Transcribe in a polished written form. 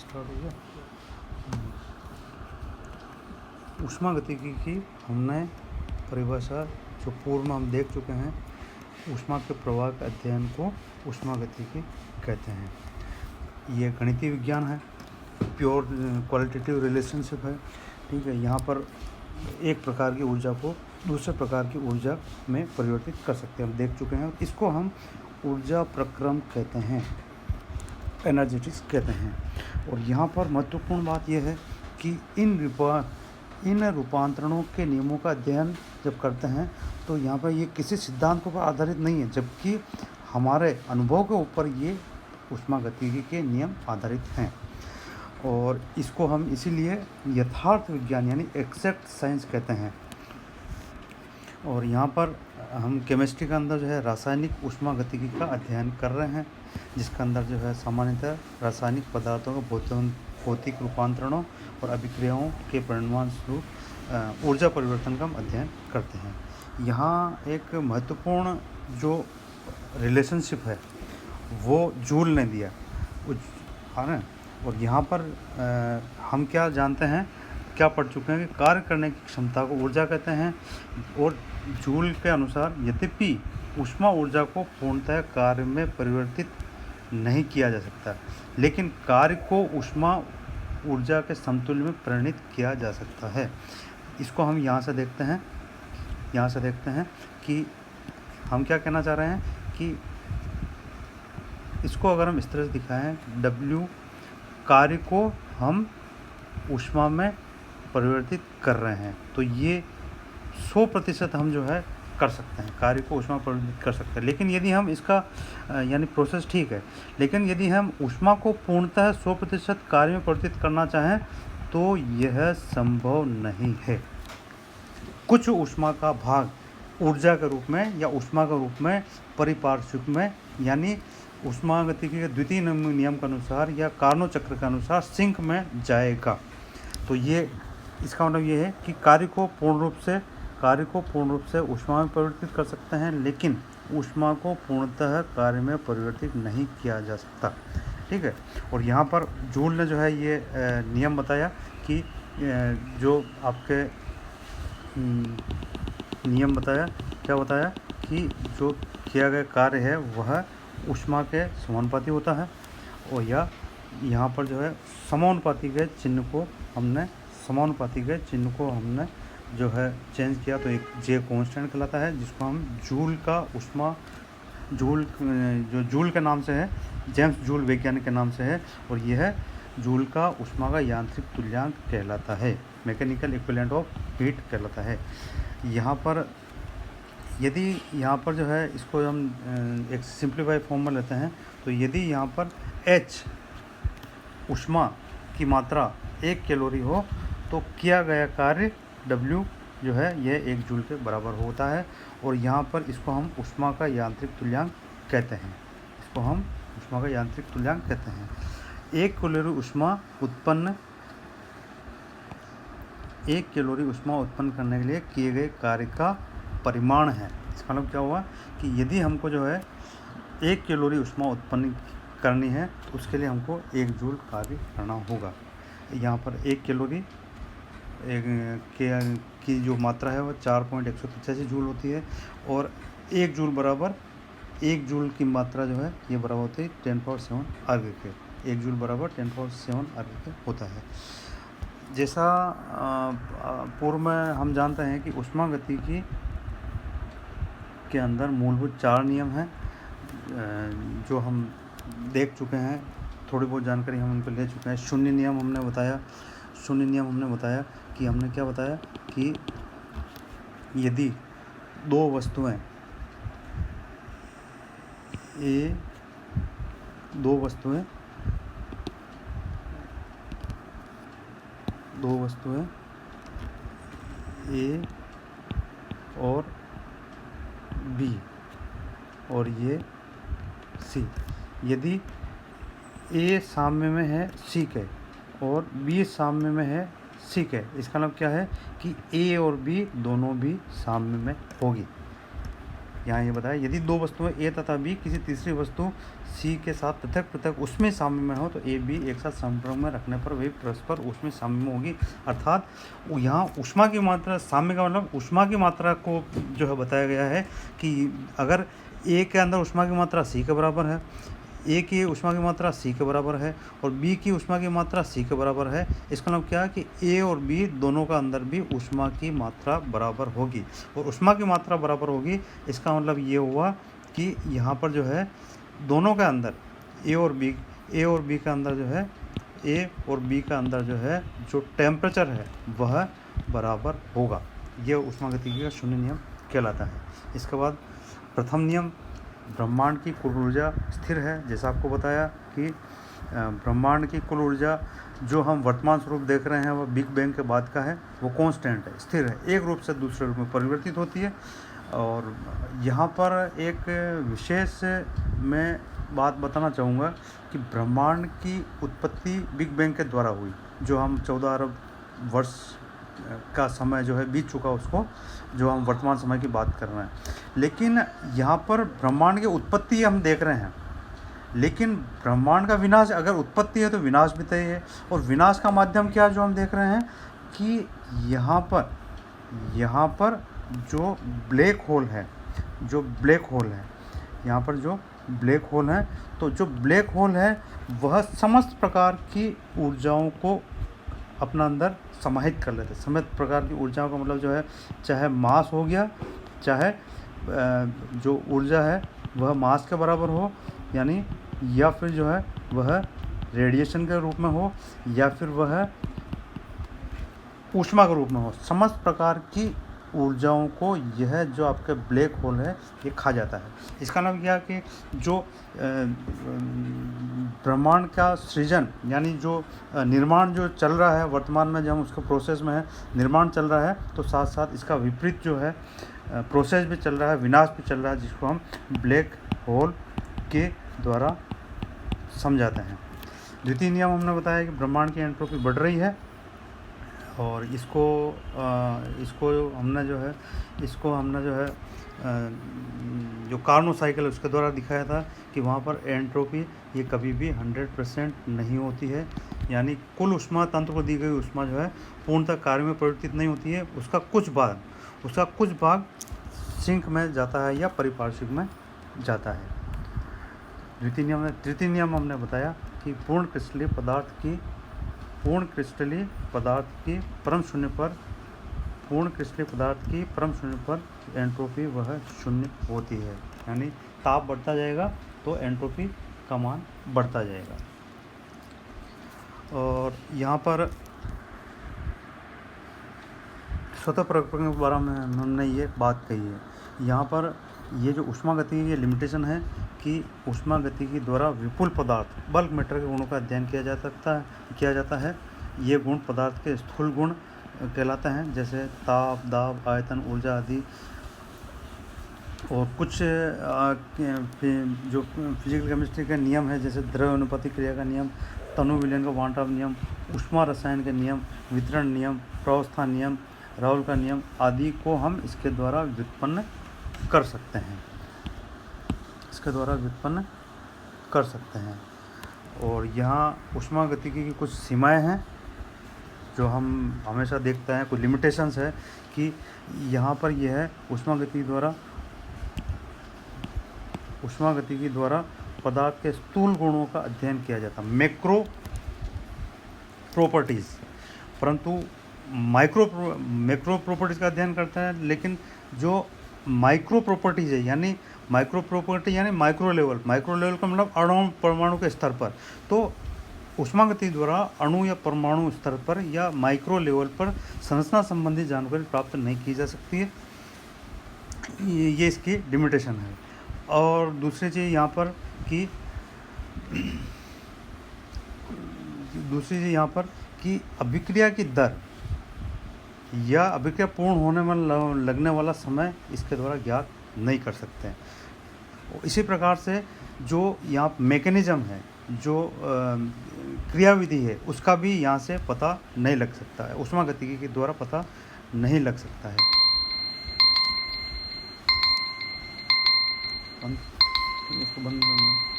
Start हो गया। ऊष्मागतिकी की हमने परिभाषा जो पूर्व में हम देख चुके हैं। ऊष्मा के प्रवाह के अध्ययन को ऊष्मागतिकी कहते हैं। ये गणितीय विज्ञान है, प्योर क्वालिटेटिव रिलेशनशिप है। ठीक है, यहाँ पर एक प्रकार की ऊर्जा को दूसरे प्रकार की ऊर्जा में परिवर्तित कर सकते हैं, हम देख चुके हैं। इसको हम ऊर्जा प्रक्रम कहते हैं, एनर्जेटिक्स कहते हैं। और यहाँ पर महत्वपूर्ण बात यह है कि इन रूपांतरणों के नियमों का अध्ययन जब करते हैं तो यहाँ पर ये किसी सिद्धांतों पर आधारित नहीं है, जबकि हमारे अनुभव के ऊपर ये ऊष्मागतिकी के नियम आधारित हैं। और इसको हम इसीलिए यथार्थ विज्ञान यानी एक्जैक्ट साइंस कहते हैं। और यहाँ पर हम केमिस्ट्री के अंदर जो है रासायनिक ऊष्मागतिकी का अध्ययन कर रहे हैं, जिसके अंदर जो है सामान्यतः रासायनिक पदार्थों का भौतिक रूपांतरणों और अभिक्रियाओं के परिणामस्वरूप ऊर्जा परिवर्तन का हम अध्ययन करते हैं। यहाँ एक महत्वपूर्ण जो रिलेशनशिप है वो जूल ने दिया, है ना। और यहाँ पर हम क्या जानते हैं, क्या पढ़ चुके हैं कि कार्य करने की क्षमता को ऊर्जा कहते हैं। और जूल के अनुसार यद्यपि ऊष्मा ऊर्जा को पूर्णतः कार्य में परिवर्तित नहीं किया जा सकता, लेकिन कार्य को ऊष्मा ऊर्जा के समतुल्य में परिणत किया जा सकता है। इसको हम यहाँ से देखते हैं कि हम क्या कहना चाह रहे हैं कि इसको अगर हम इस तरह से दिखाएं, W कार्य को हम ऊष्मा में परिवर्तित कर रहे हैं, तो ये 100% हम जो है कर सकते हैं, कार्य को ऊष्मा परिवर्तित कर सकते हैं। लेकिन यदि हम इसका यानी प्रोसेस ठीक है, लेकिन यदि हम ऊष्मा को पूर्णतः 100% कार्य में परिवर्तित करना चाहें तो यह संभव नहीं है। कुछ ऊष्मा का भाग ऊर्जा के रूप में या ऊष्मा के रूप में परिपार्श्विक में यानी ऊष्मागतिकी के द्वितीय नियम के अनुसार या कार्नोट चक्र के अनुसार सिंक में जाएगा। तो ये इसका मतलब ये है कि कार्य को पूर्ण रूप से ऊष्मा में परिवर्तित कर सकते हैं, लेकिन ऊष्मा को पूर्णतः कार्य में परिवर्तित नहीं किया जा सकता। ठीक है। और यहाँ पर जूल ने जो है ये नियम बताया कि जो आपके नियम बताया, क्या बताया कि जो किया गया कार्य है वह ऊष्मा के समानुपाती होता है। और या यहाँ पर जो है समानुपाती के चिन्ह को हमने जो है चेंज किया, तो एक जे कांस्टेंट कहलाता है, जिसको हम जूल के नाम से है, जेम्स जूल वैज्ञानिक के नाम से है। और यह है जूल का ऊष्मा का यांत्रिक तुल्यांक कहलाता है, मैकेनिकल इक्विवेलेंट ऑफ हीट कहलाता है। यहाँ पर यदि यहाँ पर जो है इसको हम एक सिंप्लीफाई फॉर्म में लेते हैं, तो यदि यहाँ पर H ऊष्मा की मात्रा 1 कैलोरी हो तो किया गया कार्य W जो है यह 1 जूल के बराबर होता है। और यहाँ पर इसको हम ऊष्मा का यांत्रिक तुल्यांक कहते हैं। 1 कैलोरी ऊष्मा उत्पन्न करने के लिए किए गए कार्य का परिमाण है। इसका मतलब क्या हुआ कि यदि हमको जो है 1 कैलोरी ऊष्मा उत्पन्न करनी है तो उसके लिए हमको 1 जूल कार्य करना होगा। यहाँ पर 1 कैलोरी की जो मात्रा है वह 4.185 जूल होती है। और 1 जूल बराबर 1 जूल की मात्रा जो है ये बराबर होती है 10⁻7 अर्घ के। 1 जूल बराबर 10⁻7 अर्घ के होता है। जैसा पूर्व में हम जानते हैं कि ऊष्मागतिकी के अंदर मूलभूत 4 नियम हैं जो हम देख चुके हैं, थोड़ी बहुत जानकारी हम उनको ले चुके हैं। शून्य नियम हमने बताया कि हमने क्या बताया कि यदि दो वस्तुएं A और B और ये C, यदि A साम्य में है C के और B साम्य में है C के, इसका मतलब क्या है कि A और B दोनों भी साम्य में होगी। यहाँ ये बताया, यदि दो वस्तुएं ए तथा बी किसी तीसरी वस्तु सी के साथ पृथक पृथक उसमें साम्य में हो तो ए बी एक साथ संपर्क में रखने पर वे परस्पर उसमें साम्य में होगी। अर्थात यहाँ ऊष्मा की मात्रा, साम्य का मतलब ऊष्मा की मात्रा को जो है बताया गया है कि अगर ए के अंदर ऊष्मा की मात्रा सी के बराबर है, ए की ऊष्मा की मात्रा सी के बराबर है और बी की ऊष्मा की मात्रा सी के बराबर है, इसका मतलब क्या है कि ए और बी दोनों का अंदर भी ऊष्मा की मात्रा बराबर होगी। और ऊष्मा की मात्रा बराबर होगी इसका मतलब ये हुआ कि यहाँ पर जो है दोनों के अंदर ए और बी का अंदर जो है, ए और बी का अंदर जो है जो टेम्परेचर है वह बराबर होगा। यह ऊष्मागतिकी का शून्य नियम कहलाता है। इसके बाद प्रथम नियम, ब्रह्मांड की कुल ऊर्जा स्थिर है। जैसा आपको बताया कि ब्रह्मांड की कुल ऊर्जा जो हम वर्तमान स्वरूप देख रहे हैं वह बिग बैंग के बाद का है, वो कांस्टेंट है, स्थिर है, एक रूप से दूसरे रूप में परिवर्तित होती है। और यहाँ पर एक विशेष मैं बात बताना चाहूँगा कि ब्रह्मांड की उत्पत्ति बिग बैंग के द्वारा हुई, जो हम 14 अरब वर्ष का समय जो है बीत चुका, उसको जो हम वर्तमान समय की बात कर रहे हैं। लेकिन यहाँ पर ब्रह्मांड की उत्पत्ति हम देख रहे हैं, लेकिन ब्रह्मांड का विनाश, अगर उत्पत्ति है तो विनाश भी तय है। और विनाश का माध्यम क्या जो हम देख रहे हैं कि यहाँ पर जो ब्लैक होल है, यहाँ पर जो ब्लैक होल है, तो जो ब्लैक होल है वह समस्त प्रकार की ऊर्जाओं को अपना अंदर समाहित कर लेते हैं। समस्त प्रकार की ऊर्जाओं का मतलब जो है, चाहे मास हो गया, चाहे जो ऊर्जा है वह मास के बराबर हो, यानी या फिर जो है वह रेडिएशन के रूप में हो, या फिर वह ऊष्मा के रूप में हो, समस्त प्रकार की ऊर्जाओं को यह जो आपके ब्लैक होल है ये खा जाता है। इसका नाम क्या है कि जो ब्रह्मांड का सृजन, यानी जो निर्माण जो चल रहा है वर्तमान में, जब हम उसका प्रोसेस में है, निर्माण चल रहा है, तो साथ साथ इसका विपरीत जो है प्रोसेस भी चल रहा है, विनाश भी चल रहा है, जिसको हम ब्लैक होल के द्वारा समझाते हैं। द्वितीय नियम हमने बताया कि ब्रह्मांड की एंट्रोपी बढ़ रही है, और इसको हमने जो है जो कार्नो साइकिल उसके द्वारा दिखाया था कि वहाँ पर एंट्रोपी ये कभी भी 100% नहीं होती है, यानी कुल ऊष्मा, तंत्र को दी गई ऊष्मा जो है पूर्णतः कार्य में परिवर्तित नहीं होती है, उसका कुछ भाग सिंक में जाता है या परिपार्श्विक में जाता है। तृतीय नियम हमने बताया कि पूर्ण क्रिस्टलीय पदार्थ की परम शून्य पर एंट्रोपी वह शून्य होती है, यानी ताप बढ़ता जाएगा तो एंट्रोपी का मान बढ़ता जाएगा। और यहाँ पर स्वतः प्रकरण के बारे में हमने ये बात कही है। यहाँ पर ये जो ऊष्मागतिकी की लिमिटेशन है कि ऊष्मागतिकी द्वारा विपुल पदार्थ, बल्क मैटर के गुणों का अध्ययन किया जाता है। ये गुण पदार्थ के स्थूल गुण कहलाते हैं, जैसे ताप, दाब, आयतन, ऊर्जा आदि। और कुछ जो फिजिकल केमिस्ट्री के नियम है, जैसे द्रव्यानुपाती क्रिया का नियम, तनु विलयन का वांटाव नियम, ऊष्मा रसायन के नियम, वितरण नियम, प्रावस्था नियम, राउल का नियम आदि को हम इसके द्वारा व्युत्पन्न कर सकते हैं। और यहाँ ऊष्मागतिकी की कुछ सीमाएं हैं जो हम हमेशा देखते हैं, कुछ लिमिटेशंस है कि यहाँ पर यह है ऊष्मागतिकी द्वारा पदार्थ के स्थूल गुणों का अध्ययन किया जाता है, मैक्रो प्रॉपर्टीज़, परंतु मैक्रो प्रॉपर्टीज़ का अध्ययन करता है। लेकिन जो माइक्रो प्रॉपर्टीज़ है, यानी माइक्रो लेवल का मतलब अणु परमाणु के स्तर पर, तो ऊष्मागतिकी द्वारा अणु या परमाणु स्तर पर या माइक्रो लेवल पर संरचना संबंधी जानकारी प्राप्त नहीं की जा सकती है। ये इसकी लिमिटेशन है। और दूसरी चीज़ यहाँ पर कि अभिक्रिया की दर या अभिक्रिया पूर्ण होने में लगने वाला समय इसके द्वारा ज्ञात नहीं कर सकते हैं। इसी प्रकार से जो यहाँ मैकेनिज्म है, जो क्रियाविधि है, उसका भी यहाँ से पता नहीं लग सकता है, ऊष्मागतिकी के द्वारा पता नहीं लग सकता है। बंद, इसको बंद करना है।